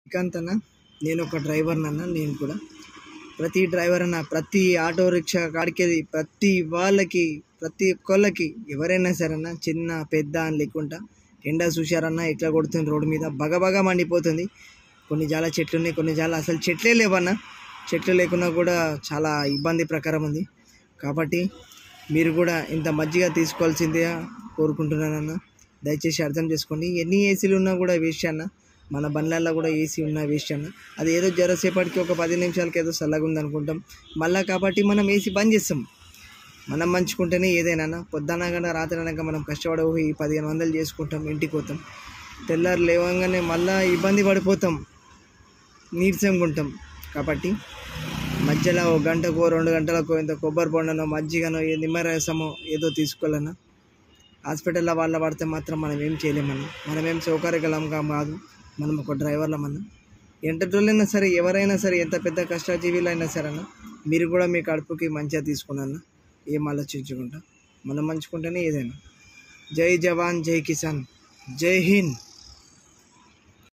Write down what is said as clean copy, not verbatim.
శ్రీకాంత్ అన్న, నేను ఒక డ్రైవర్ని అన్న. నేను కూడా ప్రతి డ్రైవర్ అన్న, ప్రతి ఆటో రిక్షా కాడికేది, ప్రతి వాళ్ళకి, ప్రతి ఒక్కళ్ళకి ఎవరైనా సరే అన్న, చిన్న పెద్ద అని లేకుండా ఎండ చూశారన్న ఎట్లా కొడుతుంది రోడ్డు మీద, బగబగా మండిపోతుంది. కొన్ని చాలా చెట్లు ఉన్నాయి, కొన్ని చాలా అసలు చెట్లే లేవన్న. చెట్లు లేకున్నా కూడా చాలా ఇబ్బంది ప్రకారం ఉంది. కాబట్టి మీరు కూడా ఇంత మజ్జిగ తీసుకోవాల్సిందిగా కోరుకుంటున్నానన్న. దయచేసి అర్థం చేసుకోండి. ఎన్ని ఏసీలు ఉన్నా కూడా వేస్ట్ అన్న. మన బండ్లల్లో కూడా ఏసీ ఉన్నా వేస్ట్ అన్న. అది ఏదో జరసేపటికి ఒక 10 నిమిషాలకి ఏదో చల్లగా ఉంది అనుకుంటాం మళ్ళీ. కాబట్టి మనం ఏసీ బంద్ చేస్తాం. మనం మంచుకుంటేనే ఏదైనా పొద్దునగా రాత్రి అనగా మనం కష్టపడి 1500 చేసుకుంటాం, ఇంటికి పోతాం. తెల్లారు లేవగానే మళ్ళీ ఇబ్బంది పడిపోతాం, నీరసంగా ఉంటాం. కాబట్టి మధ్యలో 1 గంటకో 2 గంటలకో ఇంత కొబ్బరి బొండనో మజ్జిగనో నిమ్మరసమో ఏదో తీసుకోవాలన్నా. హాస్పిటల్లో వాళ్ళ పడితే మాత్రం మనం ఏం చేయలేమన్నా. మనమేం సౌకర్యకరంగా కాదు, మనం ఒక డ్రైవర్లమన్నా. ఎంతటోళ్ళైనా సరే, ఎవరైనా సరే, ఎంత పెద్ద కష్టజీవులు అయినా సరే అన్న, మీరు కూడా మీ కడుపుకి మంచిగా తీసుకున్నా. ఏం ఆలోచించకుండా మనం మంచుకుంటేనే ఏదైనా. జై జవాన్, జై కిసాన్, జై హింద్.